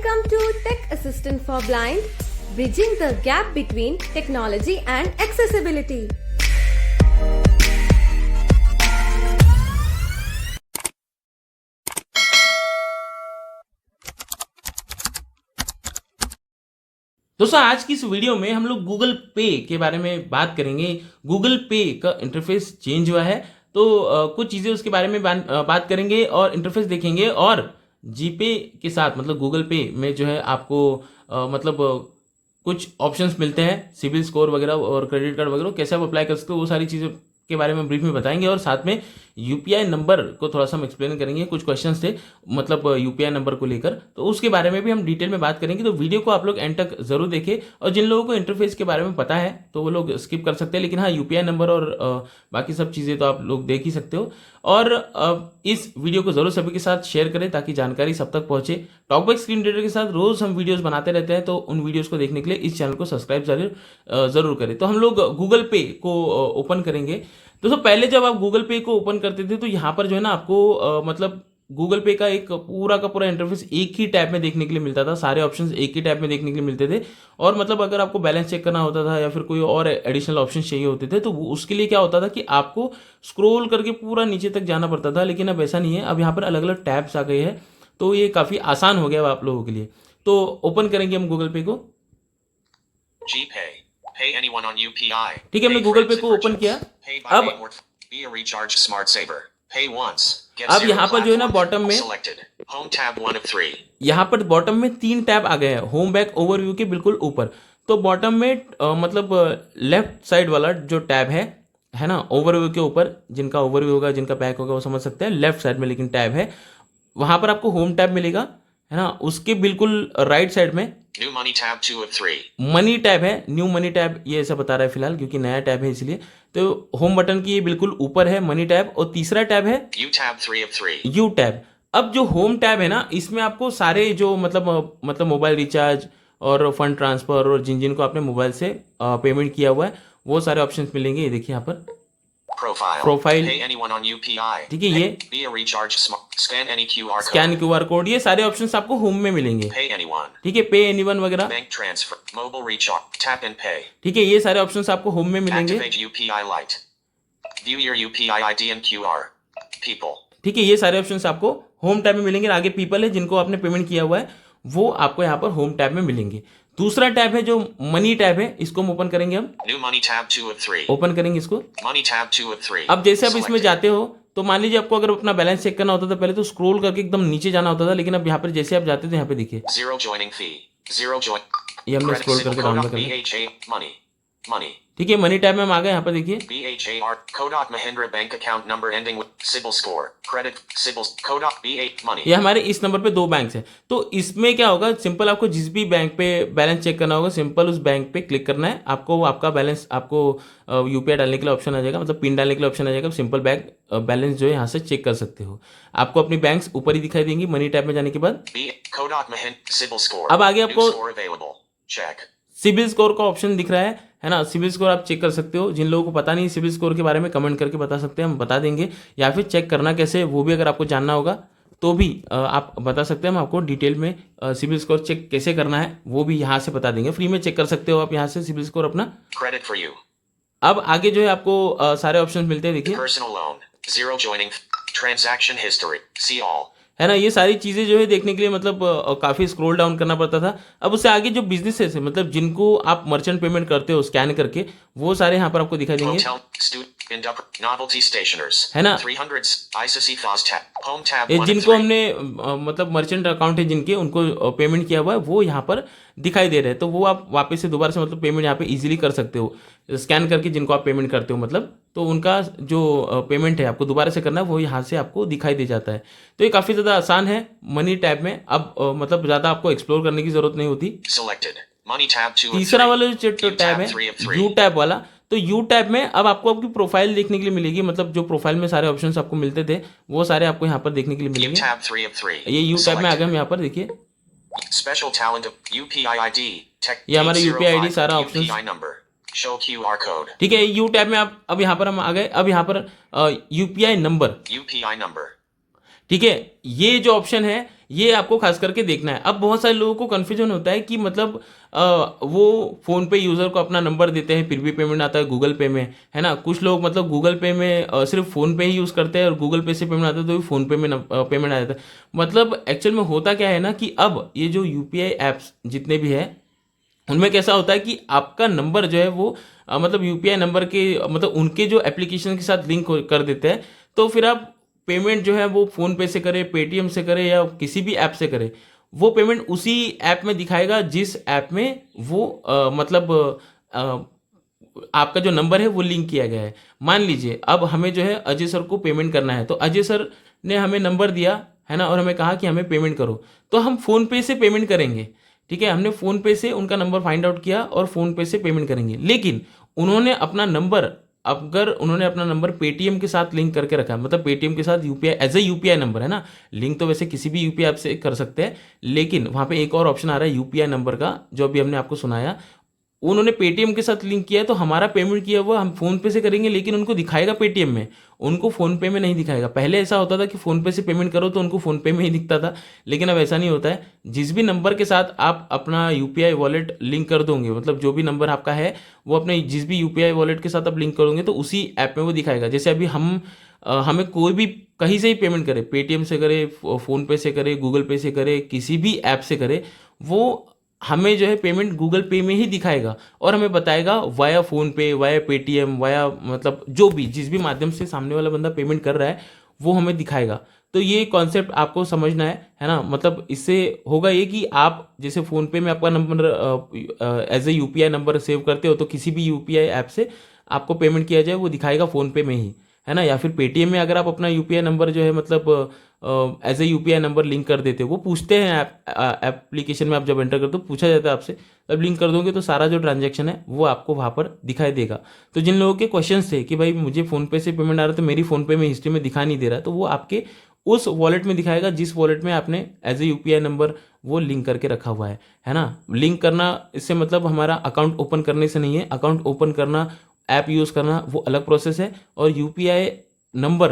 Welcome to Tech Assistant for Blind, bridging the gap between technology and accessibility. दोस्तों आज की इस video में हम लोग गूगल पे के बारे में बात करेंगे। गूगल पे का इंटरफेस चेंज हुआ है तो कुछ चीज़ें उसके बारे में बात करेंगे और इंटरफेस देखेंगे। और जीपे के साथ मतलब गूगल पे में जो है आपको कुछ ऑप्शंस मिलते हैं, सिबिल स्कोर वगैरह और क्रेडिट कार्ड वगैरह कैसे आप अप्लाई कर सकते हो, वो सारी चीज़ें के बारे में ब्रीफ में बताएंगे। और साथ में यूपीआई नंबर को थोड़ा सा हम एक्सप्लेन करेंगे। कुछ क्वेश्चंस थे मतलब यूपीआई नंबर को लेकर, तो उसके बारे में भी हम डिटेल में बात करेंगे। तो वीडियो को आप लोग एंड तक जरूर देखें। और जिन लोगों को इंटरफेस के बारे में पता है तो वो लोग स्किप कर सकते हैं, लेकिन हाँ यूपीआई नंबर और बाकी सब चीज़ें तो आप लोग देख ही सकते हो। और इस वीडियो को जरूर सभी के साथ शेयर करें ताकि जानकारी सब तक पहुंचे। टॉकबैक स्क्रीन रीडर के साथ रोज हम वीडियोस बनाते रहते हैं, तो उन वीडियोस को देखने के लिए इस चैनल को सब्सक्राइब जरूर करें। तो हम लोग गूगल पे को ओपन करेंगे। दोस्तों पहले जब आप गूगल पे को ओपन करते थे तो यहाँ पर जो है ना आपको गूगल पे का एक पूरा का पूरा इंटरफेस एक ही टैब में देखने के लिए मिलता था। सारे ऑप्शंस एक ही टैब में देखने के लिए मिलते थे। और मतलब अगर आपको बैलेंस चेक करना होता था या फिर कोई और एडिशनल ऑप्शन चाहिए होते थे तो उसके लिए क्या होता था कि आपको स्क्रॉल करके पूरा नीचे तक जाना पड़ता था। लेकिन अब ऐसा नहीं है, अब यहाँ पर अलग अलग टैब्स आ गए हैं, तो ये काफ़ी आसान हो गया आप लोगों के लिए। तो ओपन करेंगे हम गूगल पे को। Pay anyone on UPI. ठीक है, हमने गूगल पे को ओपन किया। अब be a recharge smart saver. Pay once. अब यहाँ पर जो है ना बॉटम में selected. Home tab 1 of 3. यहाँ पर बॉटम में 3 टैब आ गए हैं, होम बैक ओवरव्यू के बिल्कुल ऊपर। तो बॉटम में लेफ्ट साइड वाला जो टैब है ना, ओवरव्यू के ऊपर, जिनका ओवरव्यू होगा जिनका बैक होगा वो समझ सकते हैं। लेफ्ट साइड में लेकिन टैब है, वहां पर आपको होम टैब मिलेगा, है ना। उसके बिल्कुल राइट साइड में New money tab 2 of 3. Money tab है, न्यू मनी टैब ये ऐसा बता रहा है फिलहाल क्योंकि नया टैब है इसलिए। तो होम बटन की ये बिल्कुल ऊपर है मनी टैब, और तीसरा टैब है U tab 3 of 3. You tab. अब जो होम टैब है ना, इसमें आपको सारे जो मतलब मोबाइल रिचार्ज और फंड ट्रांसफर और जिन जिन को आपने मोबाइल से पेमेंट किया हुआ है वो सारे ऑप्शंस मिलेंगे। ये देखिए यहाँ पर Profile. Pay anyone on UPI. ठीक है, ये Be a recharge scan any QR code. Scan QR code, ये सारे ऑप्शंस आपको होम में मिलेंगे। Pay anyone. ठीक है, पे एनीवन वगैरह, Bank transfer. Mobile recharge. Tap and pay. ठीक है, ये सारे ऑप्शंस आपको होम में मिलेंगे। Activate UPI Lite. View your UPI ID and QR. People. ठीक है, ये सारे ऑप्शंस आपको होम टैब में मिलेंगे। आगे पीपल है, जिनको आपने पेमेंट किया हुआ है वो आपको यहाँ पर होम टैब में मिलेंगे। दूसरा टैब है जो मनी टैब है, इसको हम ओपन करेंगे। हम New money tab 2 of 3. Open करेंगे इसको। Money tab 2 of 3. अब जैसे आप इसमें Selected. जाते हो तो मान लीजिए आपको अगर अपना बैलेंस चेक करना होता था पहले तो स्क्रॉल करके एकदम नीचे जाना होता था, लेकिन अब यहाँ पर जैसे आप जाते थे यहाँ पे देखिए Zero joining fee. Zero join. ये हमने Credit स्क्रॉल symbol करके code डाउनलोड of कर लिया। BHA money. Money. ठीक है, मनी टैब में हम आ गए। यहाँ पर देखिए BHAR Kodak Mahindra bank account number ending with Sibil score. Credit Sibil Kodak B8 money. ये हमारे इस नंबर पे 2 बैंक हैं। तो इसमें क्या होगा, सिंपल आपको जिस भी बैंक पे बैलेंस चेक करना होगा सिंपल उस बैंक पे क्लिक करना है। आपको आपका बैलेंस आपको यूपीआई डालने के लिए ऑप्शन आ जाएगा, मतलब पिन डालने के लिए ऑप्शन आ जाएगा। सिंपल बैंक बैलेंस जो है यहाँ से चेक कर सकते हो। आपको अपनी बैंक्स ऊपर ही दिखाई देंगी मनी टैब में जाने के बाद। B Kodak Mahindra Sibil score. अब आगे New आपको score available. Check. CIBIL score का ऑप्शन दिख रहा है ना। सिबिल स्कोर आप चेक कर सकते हो। जिन लोगों को पता नहीं सिबिल स्कोर के बारे में कमेंट करके बता सकते हैं, हम बता देंगे। या फिर चेक करना कैसे वो भी अगर आपको जानना होगा तो भी आप बता सकते हैं। हम आपको डिटेल में सिबिल स्कोर चेक कैसे करना है वो भी यहाँ से बता देंगे। फ्री में चेक कर सकते हो आप यहाँ से सिबिल स्कोर अपना। Credit for you. अब आगे जो है आपको सारे ऑप्शन मिलते हैं, देखिए Personal loan. Zero joining. Transaction history. See all. है ना। ये सारी चीज़ें जो है देखने के लिए मतलब काफ़ी स्क्रॉल डाउन करना पड़ता था। अब उससे आगे जो बिजनेसेस है मतलब जिनको आप मर्चेंट पेमेंट करते हो स्कैन करके, वो सारे यहाँ पर आपको दिखाई देंगे, Hotel, novelty stationers. है ना। 300s, ICC Fast tab. Home tab ये 1 of जिनको 3. हमने मतलब मर्चेंट अकाउंट है जिनके, उनको पेमेंट किया हुआ है वो यहाँ पर दिखाई दे रहे हैं। तो वो आप वापस से दोबारा से मतलब पेमेंट यहाँ पे इजीली कर सकते हो स्कैन करके। जिनको आप पेमेंट करते हो मतलब, तो उनका जो पेमेंट है आपको दोबारा से करना है वो यहाँ से आपको दिखाई दे जाता है। तो ये काफ़ी ज़्यादा आसान है मनी टैब में। अब मतलब ज़्यादा आपको एक्सप्लोर करने की ज़रूरत नहीं होती। Selected. Money tab 2 of 3. तीसरा वाला जो U टैब tab है 3 of 3. यू टैब वाला, तो यू टैब में अब आपको आपकी प्रोफाइल देखने के लिए मिलेगी। मतलब जो प्रोफाइल में सारे ऑप्शंस आपको मिलते थे वो सारे आपको यहाँ पर देखने के लिए U मिलेंगे। tab 3 of 3. ये यू टैब में आ Selected. गए हम यहाँ पर देखिए। Special talent of UPI ID. Tech ये हमारे 805, UPI ID सारा UPI options। number. Show QR code. ठीक है, यू टैब में आप अब यहाँ पर हम आ गए। अब यहाँ पर यूपीआई नंबर, UPI number. ठीक है, ये जो ऑप्शन है ये आपको खास करके देखना है। अब बहुत सारे लोगों को कन्फ्यूजन होता है कि मतलब वो फ़ोन पे यूज़र को अपना नंबर देते हैं फिर भी पेमेंट आता है गूगल पे में, है ना। कुछ लोग मतलब गूगल पे में सिर्फ फ़ोन पे ही यूज़ करते हैं और गूगल पे से पेमेंट आता है तो भी फ़ोन पे में पेमेंट आ जाता है। मतलब एक्चुअल में होता क्या है ना कि अब ये जो यूपीआई ऐप्स जितने भी हैं उनमें कैसा होता है कि आपका नंबर जो है वो मतलब यूपीआई नंबर के मतलब उनके जो एप्लीकेशन के साथ लिंक कर देते हैं। तो फिर आप पेमेंट जो है वो फ़ोन पे से करें, पेटीएम से करें या किसी भी ऐप से करें, वो पेमेंट उसी ऐप में दिखाएगा जिस ऐप में वो मतलब अ, आपका जो नंबर है वो लिंक किया गया है। मान लीजिए अब हमें जो है अजय सर को पेमेंट करना है, तो अजय सर ने हमें नंबर दिया है ना और हमें कहा कि हमें पेमेंट करो, तो हम फ़ोन पे से पेमेंट करेंगे। ठीक है, हमने फ़ोन पे से उनका नंबर फाइंड आउट किया और फ़ोन पे से पेमेंट करेंगे। लेकिन उन्होंने अपना नंबर अगर उन्होंने अपना नंबर पेटीएम के साथ लिंक करके रखा है, मतलब पेटीएम के साथ UPI as a UPI number है ना, लिंक तो वैसे किसी भी यूपीआई ऐप से कर सकते हैं, लेकिन वहाँ पे एक और ऑप्शन आ रहा है यूपीआई नंबर का जो अभी हमने आपको सुनाया। उन्होंने पेटीएम के साथ लिंक किया है तो हमारा पेमेंट किया हुआ हम फ़ोन पे से करेंगे, लेकिन उनको दिखाएगा पेटीएम में, उनको फ़ोन पे में नहीं दिखाएगा। पहले ऐसा होता था कि फ़ोन पे से पेमेंट करो तो उनको फ़ोन पे में ही दिखता था, लेकिन अब ऐसा नहीं होता है। जिस भी नंबर के साथ आप अपना यूपीआई वॉलेट लिंक कर दोगे, मतलब जो भी नंबर आपका है वो अपने जिस भी यूपीआई वॉलेट के साथ आप लिंक करोगे तो उसी ऐप में वो दिखाएगा। जैसे अभी हमें कोई भी कहीं से ही पेमेंट करे, पेटीएम से करे, फ़ोन पे से करे, गूगल पे से करे, किसी भी ऐप से करे, वो हमें जो है पेमेंट गूगल पे में ही दिखाएगा और हमें बताएगा वाया फ़ोन पे, वाया पेटीएम, वाया मतलब जो भी जिस भी माध्यम से सामने वाला बंदा पेमेंट कर रहा है वो हमें दिखाएगा। तो ये कॉन्सेप्ट आपको समझना है ना। मतलब इससे होगा ये कि आप जैसे फ़ोन पे में आपका number as a UPI number save करते हो तो किसी भी यूपीआई ऐप से आपको पेमेंट किया जाए वो दिखाएगा फ़ोन पे में ही, है ना। या फिर पेटीएम में अगर आप अपना यूपीआई नंबर जो है मतलब as a UPI number link कर देते हो, वो पूछते हैं एप्लीकेशन में आप जब एंटर करते हो पूछा जाता है आपसे, तब लिंक कर दोगे तो सारा जो ट्रांजैक्शन है वो आपको वहाँ पर दिखाई देगा। तो जिन लोगों के क्वेश्चंस थे कि भाई मुझे फ़ोनपे से पेमेंट आ रहा है तो मेरी फ़ोनपे में हिस्ट्री में दिखा नहीं दे रहा, तो वो आपके उस वॉलेट में दिखाएगा जिस वॉलेट में आपने एज ए यूपीआई नंबर वो लिंक करके रखा हुआ है ना। लिंक करना इससे मतलब हमारा अकाउंट ओपन करने से नहीं है, अकाउंट ओपन करना, ऐप यूज़ करना वो अलग प्रोसेस है, और यूपीआई नंबर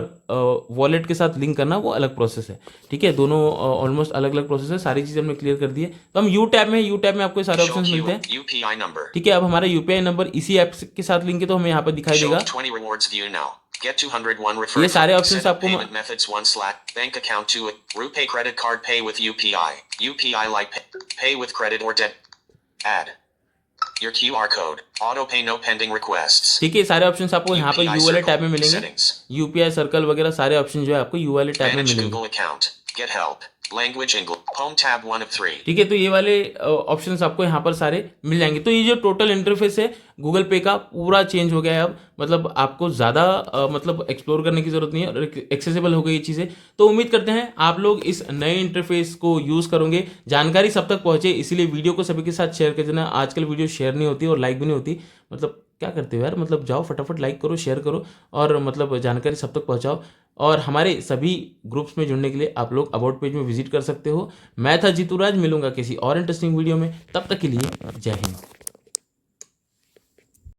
वॉलेट के साथ लिंक करना वो अलग प्रोसेस है। ठीक है, दोनों ऑलमोस्ट अलग अलग प्रोसेस है। सारी चीज़ें हमने क्लियर कर दी है। तो हम यू टैब में आपको सारे Show ऑप्शंस मिलते हैं। UPI number. ठीक है, अब हमारा यूपीआई नंबर इसी ऐप के साथ लिंक है तो हमें यहाँ पर दिखाई Show देगा। 20 rewards view now. Get 201 ये referred. सारे ऑप्शंस Set up आपको payment methods 1 Slack bank account 2 RuPay credit card pay with UPI. UPI like pay with credit or debt. Add your QR code. Auto pay no pending requests. ठीक है, सारे options आपको यहाँ पर UPI you वाले circle, tab में मिलेंगे। settings. UPI circle वगैरह सारे ऑप्शन जो है आपको यू वाले टैब में Manage मिलेंगे। Google account. Get help. Language English. Home tab 1 of 3. ठीक है, तो ये वाले ऑप्शंस आपको यहाँ पर सारे मिल जाएंगे। तो ये जो टोटल इंटरफेस है गूगल पे का पूरा चेंज हो गया है अब, मतलब आपको ज़्यादा मतलब एक्सप्लोर करने की ज़रूरत नहीं है और एक्सेसिबल हो गई ये चीज़ें। तो उम्मीद करते हैं आप लोग इस नए इंटरफेस को यूज़ करोगे, जानकारी सब तक पहुँचे, इसीलिए वीडियो को सभी के साथ शेयर कर देना। आजकल वीडियो शेयर नहीं होती और लाइक भी नहीं होती, मतलब क्या करते हो यार, मतलब जाओ फटाफट लाइक करो, शेयर करो और मतलब जानकारी सब तक पहुँचाओ। और हमारे सभी ग्रुप्स में जुड़ने के लिए आप लोग अबाउट पेज में विजिट कर सकते हो। मैं था जीतू राज, मिलूंगा किसी और इंटरेस्टिंग वीडियो में, तब तक के लिए जय हिंद।